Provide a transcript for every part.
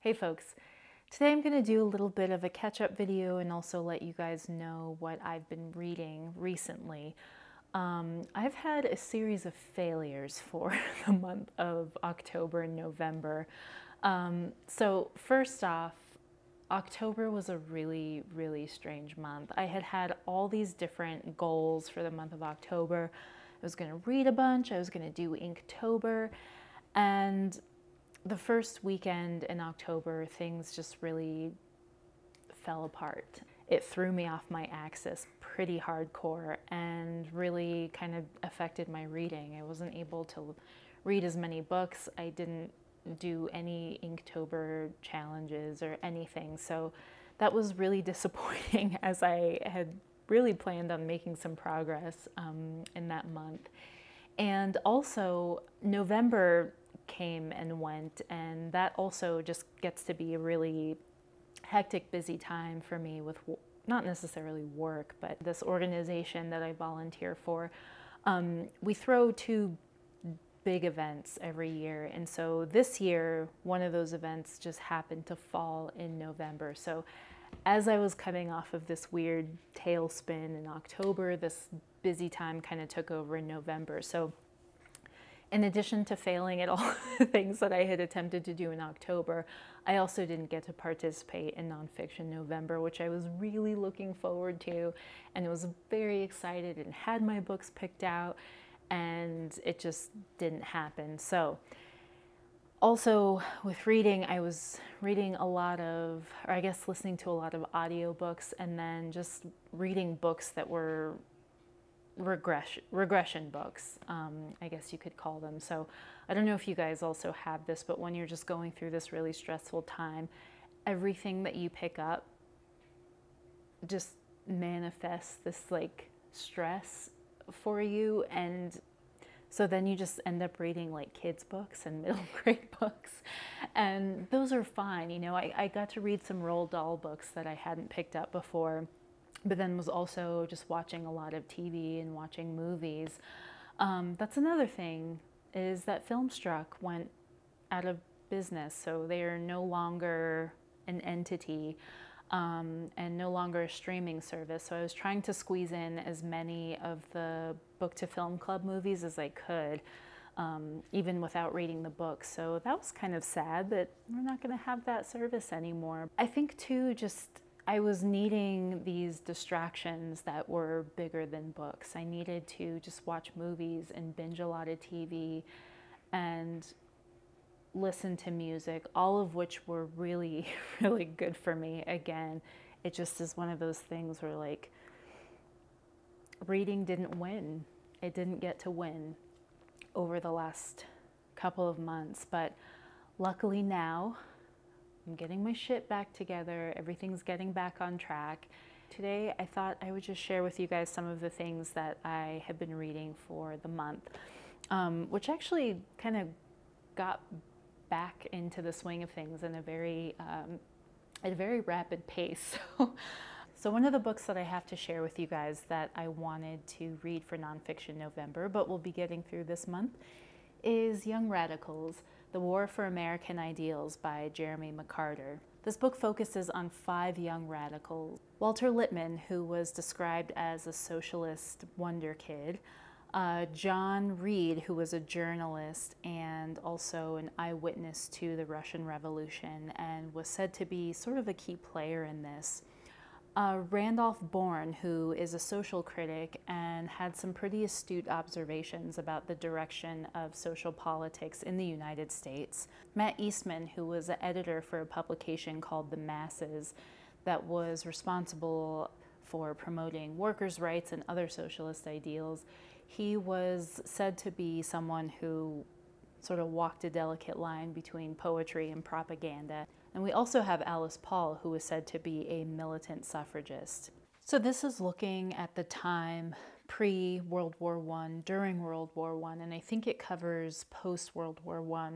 Hey folks, today I'm going to do a little bit of a catch-up video and also let you guys know what I've been reading recently. I've had a series of failures for the month of October and November. So first off, October was a really, really strange month. I had all these different goals for the month of October. I was going to read a bunch, I was going to do Inktober, and the first weekend in October, things just really fell apart. It threw me off my axis pretty hardcore and really kind of affected my reading. I wasn't able to read as many books. I didn't do any Inktober challenges or anything. So that was really disappointing, as I had really planned on making some progress in that month. And also November came and went, and that also just gets to be a really hectic, busy time for me with not necessarily work, but this organization that I volunteer for. We throw two big events every year, and so this year one of those events just happened to fall in November. So as I was coming off of this weird tailspin in October, this busy time kind of took over in November. So in addition to failing at all the things that I had attempted to do in October, I also didn't get to participate in Nonfiction November, which I was really looking forward to, and was very excited and had my books picked out, and it just didn't happen. So also with reading, I was reading a lot of, or I guess listening to a lot of audiobooks, and then just reading books that were regression books, I guess you could call them. So I don't know if you guys also have this, but when you're just going through this really stressful time, everything that you pick up just manifests this like stress for you, and so then you just end up reading like kids books and middle grade books, and those are fine. You know, I got to read some Roald Dahl books that I hadn't picked up before, but then was also just watching a lot of TV and watching movies. That's another thing, is that Filmstruck went out of business, so they are no longer an entity and no longer a streaming service. So I was trying to squeeze in as many of the Book to Film Club movies as I could, even without reading the book. So that was kind of sad that we're not going to have that service anymore. I think too, just I was needing these distractions that were bigger than books. I needed to just watch movies and binge a lot of TV and listen to music, all of which were really, really good for me. Again, it just is one of those things where like reading didn't win. It didn't get to win over the last couple of months, but luckily now I'm getting my shit back together. Everything's getting back on track. Today, I thought I would just share with you guys some of the things that I have been reading for the month, which actually kind of got back into the swing of things in a very rapid pace. So one of the books that I have to share with you guys that I wanted to read for Nonfiction November, but we'll be getting through this month, is Young Radicals: The War for American Ideals by Jeremy McCarter. This book focuses on 5 young radicals. Walter Lippmann, who was described as a socialist wonder kid, John Reed, who was a journalist and also an eyewitness to the Russian Revolution and was said to be sort of a key player in this. Randolph Bourne, who is a social critic and had some pretty astute observations about the direction of social politics in the United States. Matt Eastman, who was an editor for a publication called The Masses that was responsible for promoting workers' rights and other socialist ideals. He was said to be someone who sort of walked a delicate line between poetry and propaganda. And we also have Alice Paul, who is said to be a militant suffragist. So this is looking at the time pre-World War I, during World War I, and I think it covers post-World War I,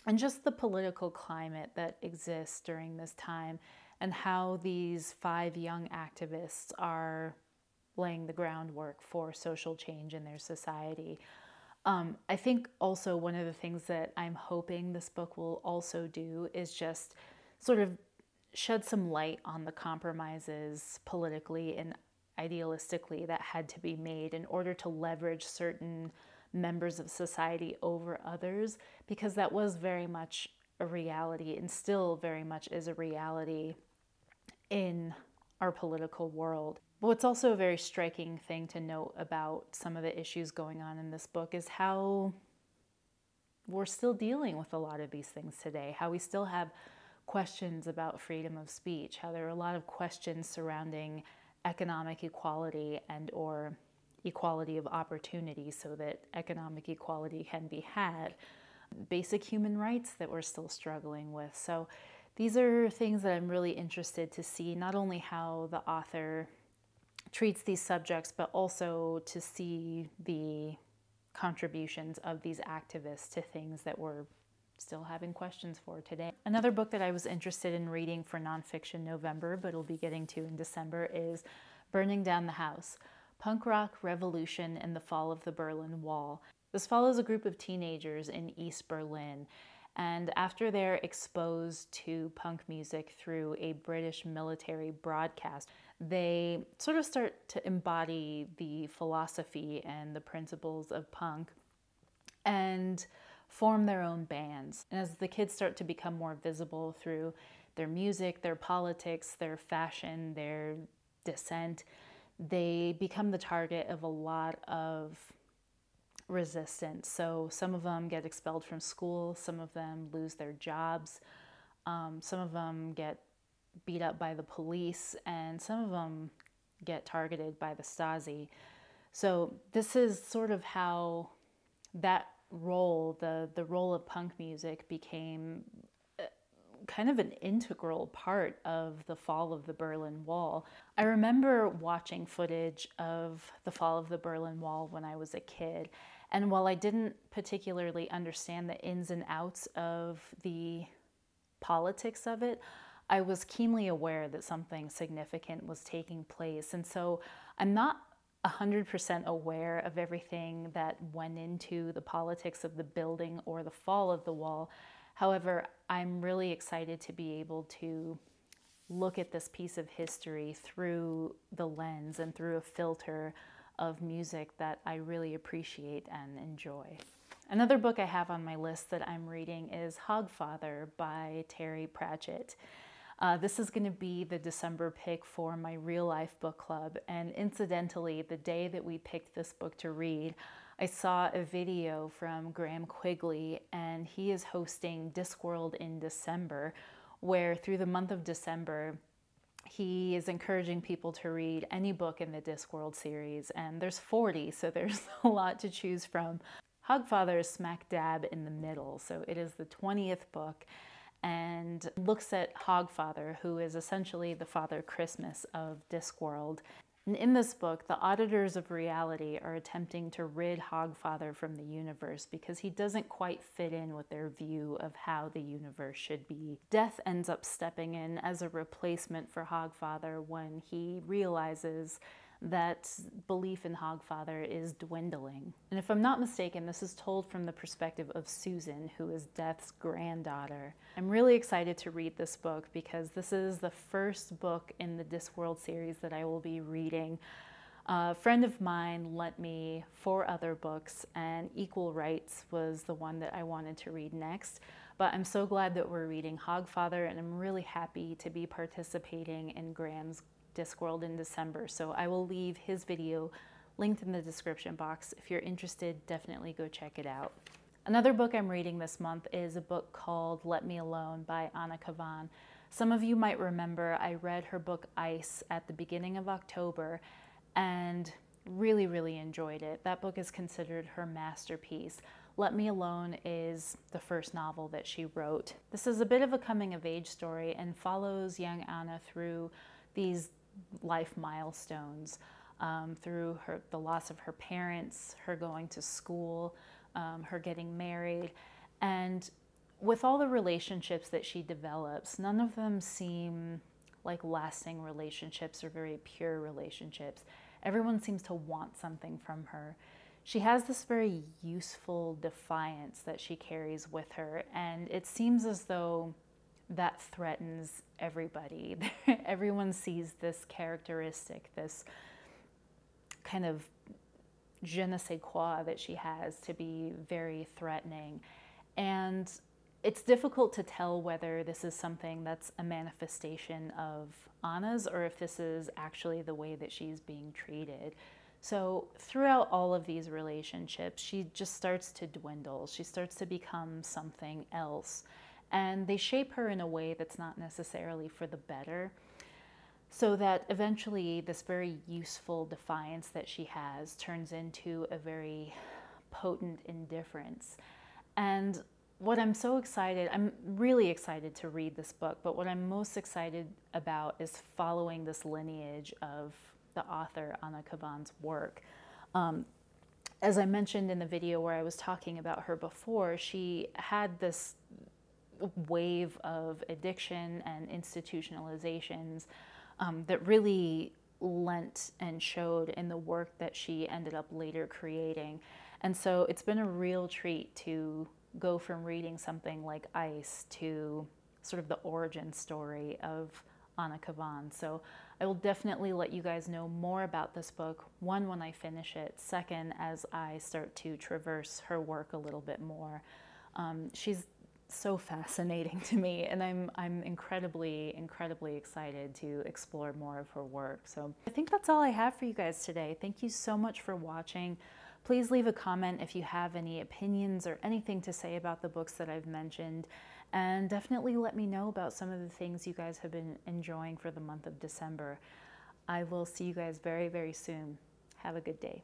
and just the political climate that exists during this time, and how these 5 young activists are laying the groundwork for social change in their society. I think also one of the things that I'm hoping this book will also do is just sort of shed some light on the compromises politically and idealistically that had to be made in order to leverage certain members of society over others, because that was very much a reality and still very much is a reality in our political world. But what's also a very striking thing to note about some of the issues going on in this book is how we're still dealing with a lot of these things today, how we still have questions about freedom of speech, how there are a lot of questions surrounding economic equality and or equality of opportunity so that economic equality can be had, basic human rights that we're still struggling with. So these are things that I'm really interested to see, not only how the author treats these subjects, but also to see the contributions of these activists to things that we're still having questions for today. Another book that I was interested in reading for nonfiction November, but will be getting to in December, is Burning Down the Haus, Punk Rock Revolution and the Fall of the Berlin Wall. This follows a group of teenagers in East Berlin, and after they're exposed to punk music through a British military broadcast, they sort of start to embody the philosophy and the principles of punk and form their own bands. And as the kids start to become more visible through their music, their politics, their fashion, their dissent, they become the target of a lot of resistance. So some of them get expelled from school, some of them lose their jobs, some of them get beat up by the police, and some of them get targeted by the Stasi. So this is sort of how that role, the role of punk music, became kind of an integral part of the fall of the Berlin Wall. I remember watching footage of the fall of the Berlin Wall when I was a kid, and while I didn't particularly understand the ins and outs of the politics of it, I was keenly aware that something significant was taking place. And so I'm not 100% aware of everything that went into the politics of the building or the fall of the wall. However, I'm really excited to be able to look at this piece of history through the lens and through a filter of music that I really appreciate and enjoy. Another book I have on my list that I'm reading is Hogfather by Terry Pratchett. This is going to be the December pick for my real life book club, and incidentally, the day that we picked this book to read, I saw a video from Graham Quigley, and he is hosting Discworld in December, where through the month of December, he is encouraging people to read any book in the Discworld series, and there's 40, so there's a lot to choose from. Hogfather is smack dab in the middle, so it is the 20th book, and looks at Hogfather, who is essentially the Father Christmas of Discworld. And in this book, the auditors of reality are attempting to rid Hogfather from the universe because he doesn't quite fit in with their view of how the universe should be. Death ends up stepping in as a replacement for Hogfather when he realizes that belief in Hogfather is dwindling. And if I'm not mistaken, this is told from the perspective of Susan, who is Death's granddaughter. I'm really excited to read this book because this is the first book in the Discworld series that I will be reading. A friend of mine lent me 4 other books, and Equal Rights was the one that I wanted to read next. But I'm so glad that we're reading Hogfather, and I'm really happy to be participating in Graham's Discworld in December. So I will leave his video linked in the description box. If you're interested, definitely go check it out. Another book I'm reading this month is a book called Let Me Alone by Anna Kavan. Some of you might remember I read her book Ice at the beginning of October and really enjoyed it. That book is considered her masterpiece. Let Me Alone is the first novel that she wrote. This is a bit of a coming of age story and follows young Anna through these life milestones, through the loss of her parents, her going to school, her getting married, and with all the relationships that she develops, none of them seem like lasting relationships or very pure relationships. Everyone seems to want something from her. She has this very useful defiance that she carries with her, and it seems as though that threatens everybody. Everyone sees this characteristic, this kind of je ne sais quoi that she has, to be very threatening. And it's difficult to tell whether this is something that's a manifestation of Anna's or if this is actually the way that she's being treated. So throughout all of these relationships, she just starts to dwindle. She starts to become something else. And they shape her in a way that's not necessarily for the better. So that eventually this very useful defiance that she has turns into a very potent indifference. And what I'm really excited to read this book, but what I'm most excited about is following this lineage of the author Anna Kavan's work. As I mentioned in the video where I was talking about her before, she had this wave of addiction and institutionalizations that really lent and showed in the work that she ended up later creating. And so it's been a real treat to go from reading something like Ice to sort of the origin story of Anna Kavan. So I will definitely let you guys know more about this book, one, when I finish it, second, as I start to traverse her work a little bit more. She's so fascinating to me, and I'm incredibly excited to explore more of her work. So I think that's all I have for you guys today. Thank you so much for watching. Please leave a comment if you have any opinions or anything to say about the books that I've mentioned, and definitely let me know about some of the things you guys have been enjoying for the month of December. I will see you guys very, very soon. Have a good day.